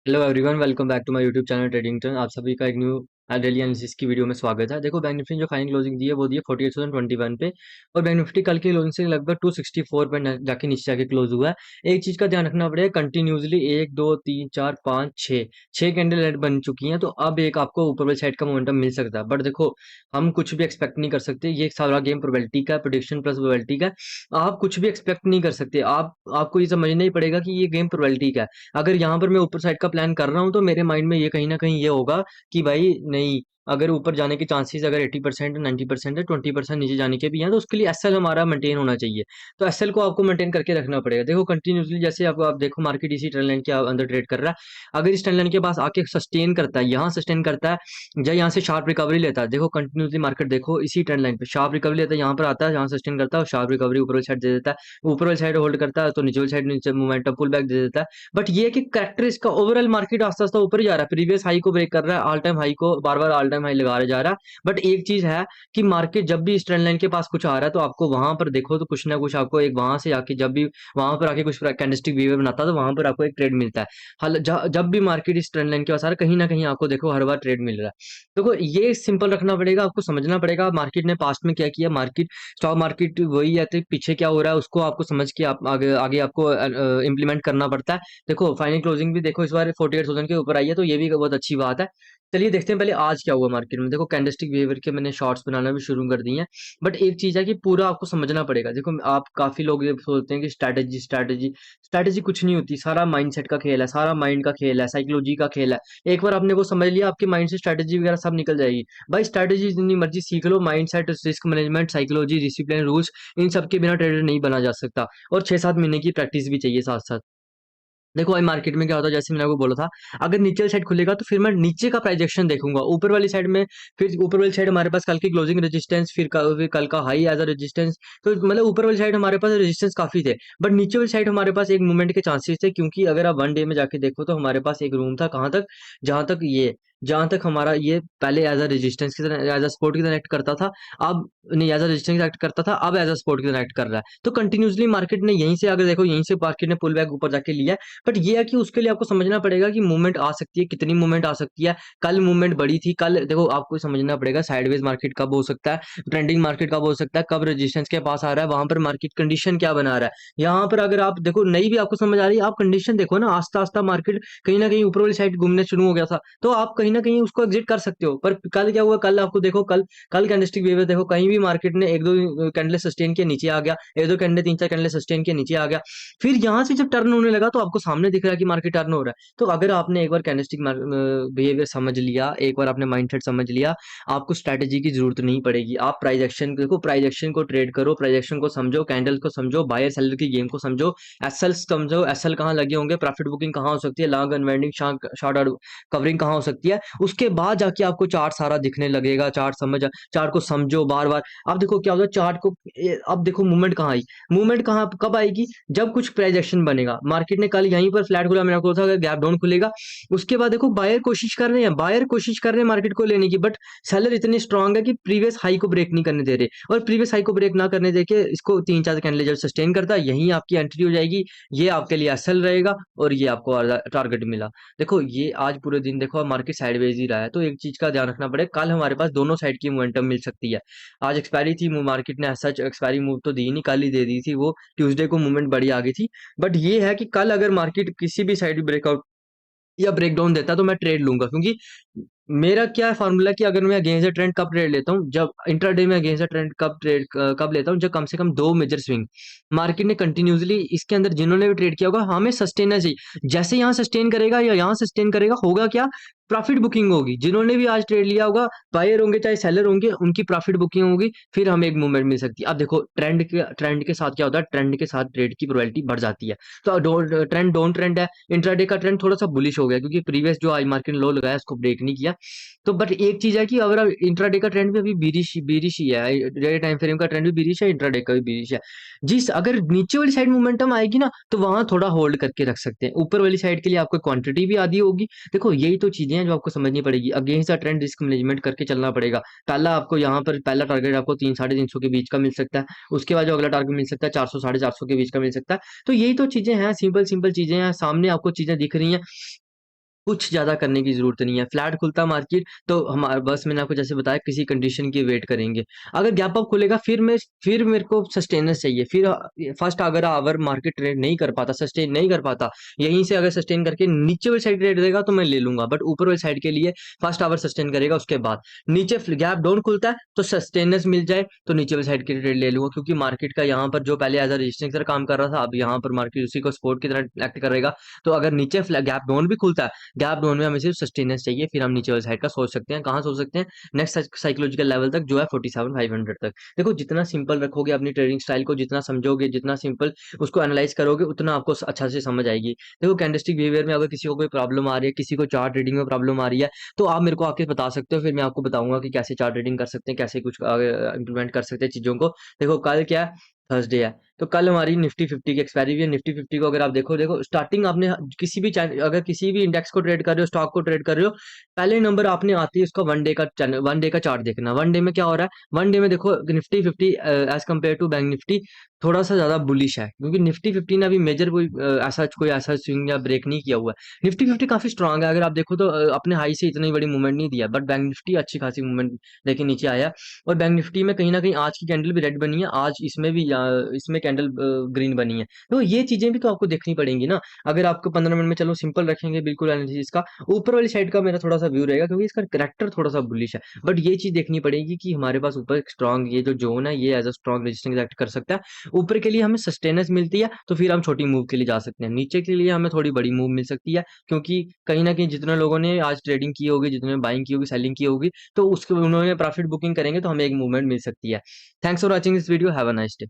Hello everyone, welcome back to my YouTube channel trading turn. आप सभी का एक न्यू डेली एनालिसिस की वीडियो में स्वागत है। देखो, बैंक निफ्टी ने जो फाइनल क्लोजिंग दी है वो दी है 48,021 पे, और बैंक निफ्टी कल की क्लोजिंग से लगभग 264 पे जाके नीचे जाके क्लोज हुआ है। एक चीज का ध्यान रखना पड़ेगा, कंटिन्यूसली 1 2 3 4 5 6 छह कैंडल बन चुकी हैं, तो अब एक आपको ऊपर वाली साइड का मोमेंटम मिल सकता है। बट देखो, हम कुछ भी एक्सपेक्ट नहीं कर सकते। ये सारा गेम प्रोबेबिलिटी का, प्रेडिक्शन प्लस प्रोबेबिलिटी का। आप कुछ भी एक्सपेक्ट नहीं कर सकते। आपको ये समझना ही पड़ेगा कि ये गेम प्रोबेबिलिटी का है। अगर यहाँ पर मैं ऊपर साइड का प्लान कर रहा हूँ तो मेरे माइंड में ये कहीं ना कहीं ये होगा कि भाई नहीं, अगर ऊपर जाने के चांसेस अगर 80% 90% है, 20% नीचे जाने के भी हैं, तो उसके लिए एसएल हमारा मेंटेन होना चाहिए। तो एसएल को आपको मेंटेन करके रखना पड़ेगा। देखो, कंटिन्यूसली जैसे आप देखो, मार्केट इसी ट्रेंड लाइन के अंदर ट्रेड कर रहा है। अगर इस ट्रेंड लाइन के पास आके सस्टेन करता है, यहाँ सस्टेन करता है, या यहाँ से शार्प रिकवरी लेता है। देखो, कंटिन्यूसली मार्केट देखो इसी ट्रेंड लाइन पे शार्प रिकवरी लेता है, यहाँ पर आता है, यहाँ सस्टेन करता है और शार्प रिकवरी ऊपर वाली साइड दे देता है। ऊपर वाली साइड होल्ड करता है तो नीचे वाली साइड नीचे मोमेंटम पुल बैक दे देता है। बट ये है कि करेक्टर इसका ओवरऑल मार्केट आस्ता आस्ता ऊपर ही जा रहा है, प्रीवियस हाई को ब्रेक कर रहा है, ऑल टाइम हाई को बार बार ऑल टाइम हाई लगा जा रहा है। बट एक चीज है कि मार्केट जब भी इस ट्रेंड लाइन के पास कुछ आ रहा है तो आपको वहां पर देखो तो कुछ ना कुछ आपको एक वहां से आके, जब भी वहां पर आके कुछ कैंडलस्टिक बिहेवियर बनाता है तो वहां पर आपको एक ट्रेड मिलता है। जब भी मार्केट इस ट्रेंड लाइन के पास आ रहा है, कहीं ना कहीं आपको देखो हर बार ट्रेड मिल रहा है। देखो, ये सिंपल रखना पड़ेगा, आपको समझना पड़ेगा मार्केट ने पास्ट में क्या किया। मार्केट, स्टॉक मार्केट वही है, तो पीछे क्या हो रहा है उसको आपको समझ के आप आगे आगे आपको इम्प्लीमेंट करना पड़ता है। देखो, फाइनल क्लोजिंग भी देखो इस बार 48,000 के ऊपर आई है, तो ये भी बहुत अच्छी बात है। चलिए देखते हैं पहले आज क्या हुआ मार्केट में। देखो, कैंडलस्टिक बिहेवियर के मैंने शॉर्ट्स बनाना भी शुरू कर दी हैं। बट एक चीज है कि पूरा आपको समझना पड़ेगा। देखो, आप काफी लोग ये सोचते हैं कि स्ट्रैटेजी स्ट्रैटेजी स्ट्रैटेजी कुछ नहीं होती। सारा माइंडसेट का खेल है, सारा माइंड का खेल है, साइकोलॉजी का खेल है। एक बार आपने वो समझ लिया, आपके माइंड से स्ट्रैटेजी वगैरह सब निकल जाएगी। भाई, स्ट्रैटेजी जितनी मर्जी सीख लो, mindset, risk management, psychology, discipline, rules, इन सब के बिना ट्रेडर नहीं बना जा सकता। और 6 7 महीने की प्रैक्टिस भी चाहिए साथ साथ। देखो, भाई मार्केट में क्या होता है, जैसे मैंने आपको बोला था, अगर नीचे वाली साइड खुलेगा तो फिर मैं नीचे का प्राइजेक्शन देखूंगा। ऊपर वाली साइड में, फिर ऊपर वाली साइड हमारे पास कल की क्लोजिंग रेजिस्टेंस, फिर कल का हाई एज अ रेजिस्टेंस। तो मतलब ऊपर वाली साइड हमारे पास रेजिस्टेंस काफी थे। बट नीचे वाली साइड हमारे पास एक मूवमेंट के चांसेस थे, क्योंकि अगर आप वन डे में जाके देखो तो हमारे पास एक रूम था, कहाँ तक, जहां तक ये जहां तक हमारा ये पहले एज अ रेजिस्टेंस की तरह, एज अ सपोर्ट की तरह एक्ट करता था। अब नहीं, एज अ रेजिस्टेंस एक्ट करता था, अब एज अ सपोर्ट की तरह एक्ट कर रहा है। तो कंटिन्यूसली मार्केट ने यहीं से, अगर देखो यहीं से मार्केट ने पुल बैक ऊपर जाके लिया। बट ये है कि उसके लिए आपको समझना पड़ेगा कि मूवमेंट आ सकती है, कितनी मूवमेंट आ सकती है। कल मूवमेंट बड़ी थी। कल देखो, आपको समझना पड़ेगा साइडवेज मार्केट कब हो सकता है, ट्रेंडिंग मार्केट कब हो सकता है, कब रेजिस्टेंस के पास आ रहा है, वहां पर मार्केट कंडीशन क्या बना रहा है। यहाँ पर अगर आप देखो, नहीं भी आपको समझ आ रही है, आप कंडीशन देखो ना, आस्ता आस्ता मार्केट कहीं ना कहीं ऊपर वाली साइड घूमने शुरू हो गया था, तो आप कहीं ना कहीं उसको एग्जिट कर सकते हो। पर कल क्या हुआ, कल आपको देखो, कल कल कैंडलस्टिक बिहेवियर देखो, कहीं भी मार्केट ने एक दो कैंडल सस्टेन के नीचे आ गया, एक दो कैंडल, तीन चार कैंडल सस्टेन के नीचे आ गया। फिर यहाँ से जब टर्न होने लगा तो आपको सामने दिख रहा है कि मार्केट टर्न हो रहा है। तो अगर आपने एक बार कैंडलस्टिक बिहेवियर समझ लिया, एक बार आपने माइंडसेट समझ लिया, आपको स्ट्रैटेजी की जरूरत नहीं पड़ेगी। आप प्राइस एक्शन देखो, प्राइस एक्शन को ट्रेड करो, प्राइस एक्शन को समझो, कैंडल को समझो, बायर सेलर की गेम को समझो, एसएल समझो, एसएल कहाँ लगे होंगे, प्रॉफिट बुकिंग कहाँ हो सकती है, लॉन्ग अनवाइंडिंग, शॉर्ट कवरिंग कहाँ हो सकती है। उसके बाद जाके आपको चार्ट सारा दिखने लगेगा। चार्ट को समझो बार बार। अब देखो क्या होता है चार्ट को, अब देखो मूवमेंट कहाँ आई। मूवमेंट कहाँ कब आएगी, जब कुछ प्राइस एक्शन बनेगा। मार्केट ने कल यहीं पर फ्लैट खुला, मैंने आपको बोला था अगर गैप डाउन खुलेगा, उसके बाद देखो बायर कोशिश कर रहे हैं, बायर कोशिश कर रहे हैं मार्केट को लेने की। बट सेलर इतने स्ट्रांग है कि प्रीवियस हाई को ब्रेक नहीं करने दे रहे, और प्रीवियस हाई को ब्रेक ना करने देके इसको तीन चार कैंडल जब सस्टेन करता है, यहीं आपकी एंट्री हो जाएगी। ये आपके लिए एसएल रहेगा और ये आपको टारगेट मिला। देखो, ये आज पूरे दिन देखो मार्केट साइडवेज ही रहा है, तो एक चीज का ध्यान रखना पड़ेगा, कल हमारे पास दोनों साइड की मोमेंटम मिल सकती है। आज एक्सपायरी थी, मार्केट ने सच एक्सपायरी मूव तो दी नहीं, कल ही दे दी थी। वो ट्यूसडे को मूवमेंट बड़ी आ गई थी। बट ये है कि कल अगर मार्केट किसी भी साइड ब्रेकआउट या ब्रेकडाउन देता है तो मैं ट्रेड लूंगा, क्योंकि मेरा क्या फार्मूला कि अगर मैं अगेंस्ट द ट्रेंड कब ट्रेड लेता हूँ, जब इंट्राडे में अगेंस्ट द ट्रेंड कब लेता हूँ, जब कम से कम दो मेजर स्विंग मार्केट ने कंटिन्यूसली इसके अंदर जिन्होंने भी ट्रेड किया होगा, हमें सस्टेन है चाहिए। जैसे यहाँ सस्टेन करेगा या यहाँ सस्टेन करेगा, होगा क्या, प्रॉफिट बुकिंग होगी। जिन्होंने भी आज ट्रेड लिया होगा, बायर होंगे चाहे सेलर होंगे, उनकी प्रॉफिट बुकिंग होगी। फिर हमें एक मूवमेंट मिल सकती है। अब देखो, ट्रेंड के साथ क्या होता है, ट्रेंड के साथ ट्रेड की प्रोबेबिलिटी बढ़ जाती है। तो ट्रेंड डाउन ट्रेंड है, इंट्राडे का ट्रेंड थोड़ा सा बुलिश हो गया, क्योंकि प्रीवियस जो आज मार्केट लो लगाया उसको ब्रेक नहीं किया। तो बट एक चीज है कि अगर इंट्राडे का ट्रेंड भी अभी बीरिश बीरिश ही है, डेली टाइम फ्रेम का ट्रेंड भी बीरिश है, इंट्राडे का भी बीरिश है। जिस अगर नीचे वाली साइड मोमेंटम आएगी ना, तो वहां थोड़ा होल्ड करके रख सकते हैं। ऊपर वाली साइड के लिए आपको क्वांटिटी भी आधी होगी। देखो, यही तो चीजें हैं जो आपको समझनी पड़ेगी। Against the trend risk management करके चलना पड़ेगा। पहला आपको यहाँ पर पहला टारगेट आपको 300 साढ़े 300 के बीच का मिल सकता है। उसके बाद जो अगला टारगेट मिल सकता है 400 साढ़े 400 के बीच का मिल सकता है। तो यही तो चीजें हैं, सिंपल सिंपल चीजें हैं, सामने आपको चीजें दिख रही हैं। कुछ ज़्यादा करने की ज़रूरत नहीं है। फ्लैट खुलता मार्केट तो हमारा बस मैंने आपको जैसे बताया किसी कंडीशन की वेट करेंगे। अगर गैप अप खुलेगा फिर मेरे को सस्टेनेंस चाहिए। फिर फर्स्ट अगर आवर मार्केट ट्रेड नहीं कर पाता, सस्टेन नहीं कर पाता, यहीं से अगर सस्टेन करके नीचे वाली साइड ट्रेड देगा तो मैं ले लूँगा। बट ऊपर वाली साइड के लिए फर्स्ट आवर सस्टेन करेगा उसके बाद। नीचे गैप डाउन खुलता है तो सस्टेनेंस मिल जाए तो नीचे वाली साइड की ट्रेड ले लूँगा, क्योंकि मार्केट का यहाँ पर जो पहले एज़ अ रेजिस्टेंस की तरह काम कर रहा था, अब यहाँ पर मार्केट उसी को सपोर्ट की तरह एक्ट करेगा। तो अगर नीचे गैप डाउन भी खुलता है, गैप डाउन में हमें सिर्फ सस्टेनेंस चाहिए, फिर हम नीचे वाली साइड का सोच सकते हैं। कहाँ सोच सकते हैं? नेक्स्ट साइकोलॉजिकल लेवल तक जो है 47,500 तक। देखो जितना सिंपल रखोगे अपनी ट्रेडिंग स्टाइल को, जितना समझोगे, जितना सिंपल उसको एनालाइज करोगे, उतना आपको अच्छा से समझ आएगी। देखो कैंडलस्टिक बिहेवियर में अगर किसी को कोई प्रॉब्लम आ रही है, किसी को चार्ट रीडिंग में प्रॉब्लम आ रही है, तो आप मेरे को आके बता सकते हो, फिर मैं आपको बताऊंगा कि कैसे चार्ट रीडिंग कर सकते हैं, कैसे कुछ इंप्लीमेंट कर सकते हैं चीजों को। देखो कल क्या है? थर्सडे है, तो कल हमारी निफ्टी 50 की एक्सपायरी हुई है। निफ्टी 50 को अगर आप देखो देखो स्टार्टिंग आपने किसी भी अगर किसी भी इंडेक्स को ट्रेड कर रहे हो, स्टॉक को ट्रेड कर रहे हो, पहले नंबर आपने आती है उसका वन डे का चार्ट देखना। वन डे में क्या हो रहा है? वन डे में देखो Nifty 50 as compare to bank Nifty थोड़ा सा ज्यादा बुलिश है, क्योंकि निफ्टी 50 ने अभी मेजर कोई ऐसा स्विंग या ब्रेक नहीं किया हुआ है। निफ्टी 50 काफी स्ट्रांग है, अगर आप देखो तो अपने हाई से इतनी बड़ी मूवमेंट नहीं दिया, बट बैंक निफ्टी अच्छी खासी मूवमेंट लेके नीचे आया। और बैंक निफ्टी में कहीं ना कहीं आज की कैंडल भी रेड बनी है, आज इसमें भी इसमें कैंडल ग्रीन बनी है। तो ये चीजें भी तो आपको देखनी पड़ेंगी ना। अगर आपको 15 मिनट में चलो सिंपल रखेंगे बिल्कुल एनालिसिस का, ऊपर वाली साइड का मेरा थोड़ा सा व्यू रहेगा, क्योंकि इसका करेक्टर थोड़ा सा बुलिश है। बट ये चीज देखनी पड़ेगी कि हमारे पास ऊपर एक स्ट्रॉन्ग ये जो जोन है ये as a strong resistance act कर सकता है। ऊपर के लिए हमें सस्टेनेंस मिलती है तो फिर हम छोटी मूव के लिए जा सकते हैं, नीचे के लिए हमें थोड़ी बड़ी मूव मिल सकती है, क्योंकि कहीं ना कहीं जितने लोगों ने आज ट्रेडिंग की होगी, जितने बाइंग की होगी, सेलिंग की होगी, तो उसके उन्होंने प्रॉफिट बुकिंग करेंगे तो हमें एक मूवमेंट मिल सकती है। Thanks for watching this video, have a nice day.